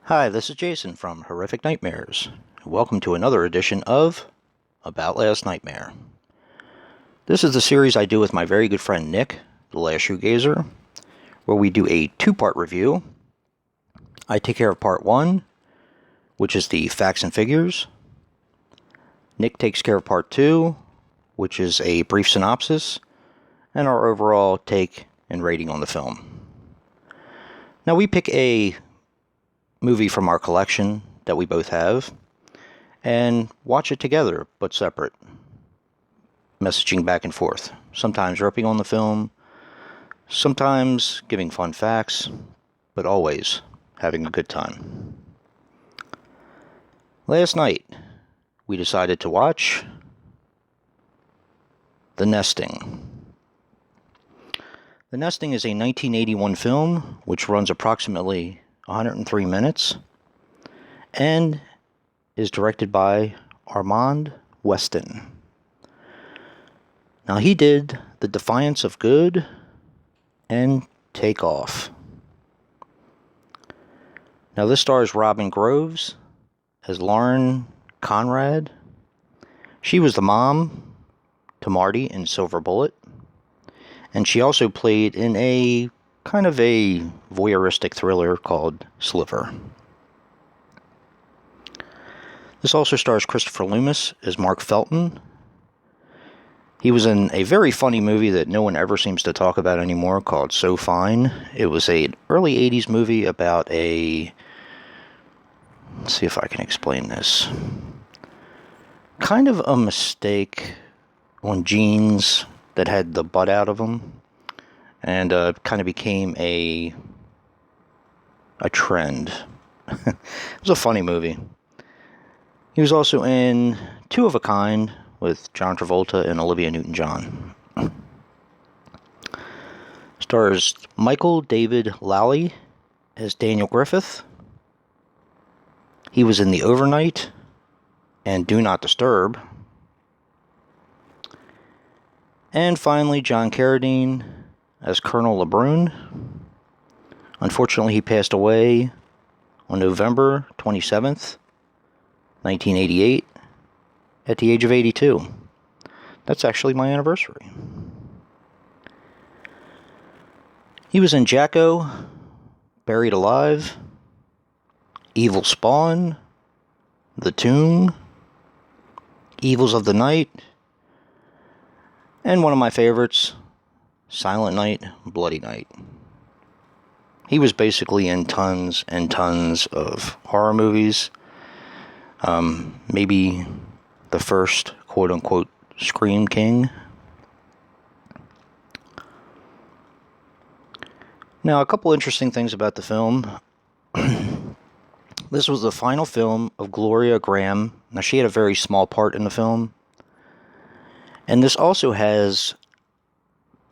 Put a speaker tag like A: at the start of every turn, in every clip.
A: Hi, this is Jason from Horrific Nightmares. Welcome to another edition of About Last Nightmare. This is the series I do with my very good friend Nick, the Last Shoegazer, where we do a two-part review. I take care of part one, which is the facts and figures. Nick takes care of part two, which is a brief synopsis, and our overall take and rating on the film. Now we pick a movie from our collection that we both have and watch it together but separate, messaging back and forth, sometimes ripping on the film, sometimes giving fun facts, but always having a good time. Last night we decided to watch The Nesting. The Nesting is a 1981 film which runs approximately 103 minutes, and is directed by Armand Weston. Now he did The Defiance of Good and Take Off. Now this stars Robin Groves as Lauren Conrad. She was the mom to Marty in Silver Bullet, and she also played in a kind of a voyeuristic thriller called Sliver. This also stars Christopher Loomis as Mark Felton. He was in a very funny movie that no one ever seems to talk about anymore called So Fine. It was an early 80s movie about let's see if I can explain this. Kind of a mistake on jeans that had the butt out of them, and kind of became a trend. It was a funny movie. He was also in Two of a Kind with John Travolta and Olivia Newton-John. Stars Michael David Lally as Daniel Griffith. He was in The Overnight and Do Not Disturb. And finally, John Carradine as Colonel LeBrun. Unfortunately, he passed away on November 27th, 1988, at the age of 82. That's actually my anniversary. He was in Jacko, Buried Alive, Evil Spawn, The Tomb, Evils of the Night, and one of my favorites, Silent Night, Bloody Night. He was basically in tons and tons of horror movies. Maybe the first quote-unquote Scream King. Now, a couple interesting things about the film. This was the final film of Gloria Grahame. Now, she had a very small part in the film. And this also has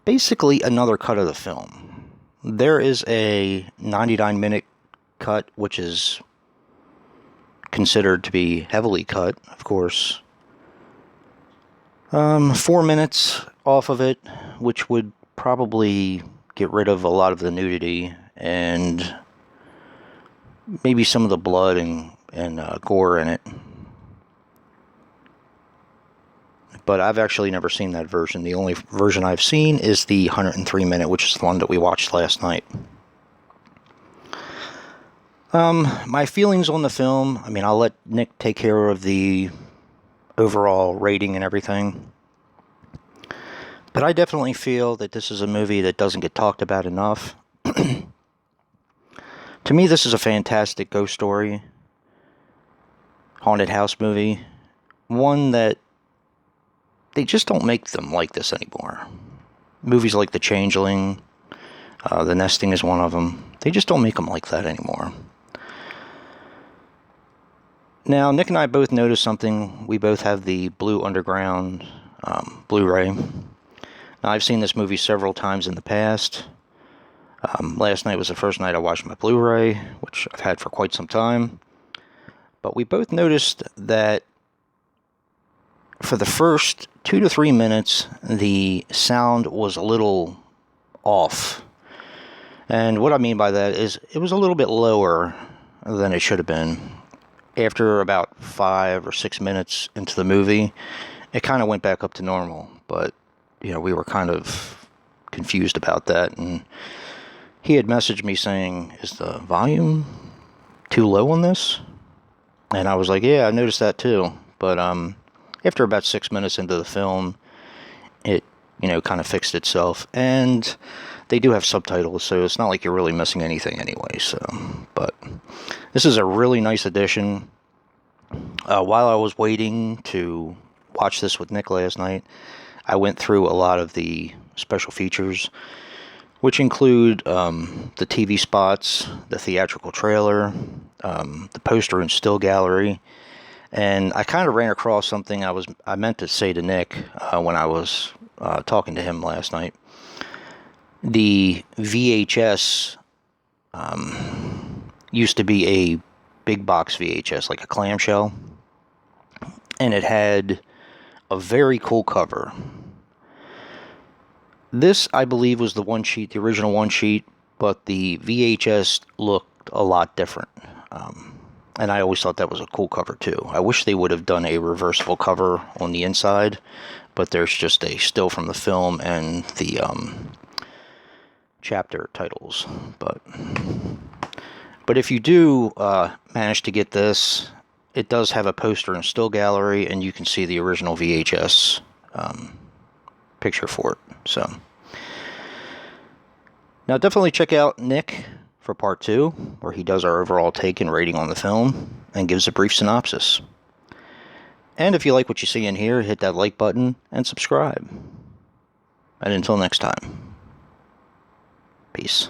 A: basically another cut of the film. There is a 99-minute cut, which is considered to be heavily cut, of course. 4 minutes off of it, which would probably get rid of a lot of the nudity and maybe some of the blood and gore in it. But I've actually never seen that version. The only version I've seen is the 103-minute, which is the one that we watched last night. My feelings on the film, I'll let Nick take care of the overall rating and everything. But I definitely feel that this is a movie that doesn't get talked about enough. To me, this is a fantastic ghost story, haunted house movie. One that they just don't make them like this anymore. Movies like The Changeling, The Nesting is one of them. They just don't make them like that anymore. Now, Nick and I both noticed something. We both have the Blue Underground Blu-ray. Now, I've seen this movie several times in the past. Last night was the first night I watched my Blu-ray, which I've had for quite some time. But we both noticed that for the first 2 to 3 minutes, the sound was a little off. And what I mean by that is it was a little bit lower than it should have been. After about 5 or 6 minutes into the movie, it kind of went back up to normal, but we were kind of confused about that, and he had messaged me saying, "Is the volume too low on this?" And I was like, "Yeah, I noticed that too." But after about 6 minutes into the film, it kind of fixed itself, and they do have subtitles, so it's not like you're really missing anything anyway. So, but this is a really nice addition. While I was waiting to watch this with Nick last night, I went through a lot of the special features, which include the TV spots, the theatrical trailer, the poster and still gallery, and I kind of ran across something I meant to say to Nick when I was talking to him last night. The VHS used to be a big box VHS, like a clamshell, and it had a very cool cover. This, I believe, was the one sheet, the original one sheet, but the VHS looked a lot different. And I always thought that was a cool cover too. I wish they would have done a reversible cover on the inside, but there's just a still from the film and the chapter titles. But if you do manage to get this, it does have a poster and still gallery, and you can see the original VHS picture for it. So now definitely check out Nick for part 2, where he does our overall take and rating on the film and gives a brief synopsis. And if you like what you see in here, hit that like button and subscribe. And until next time, peace.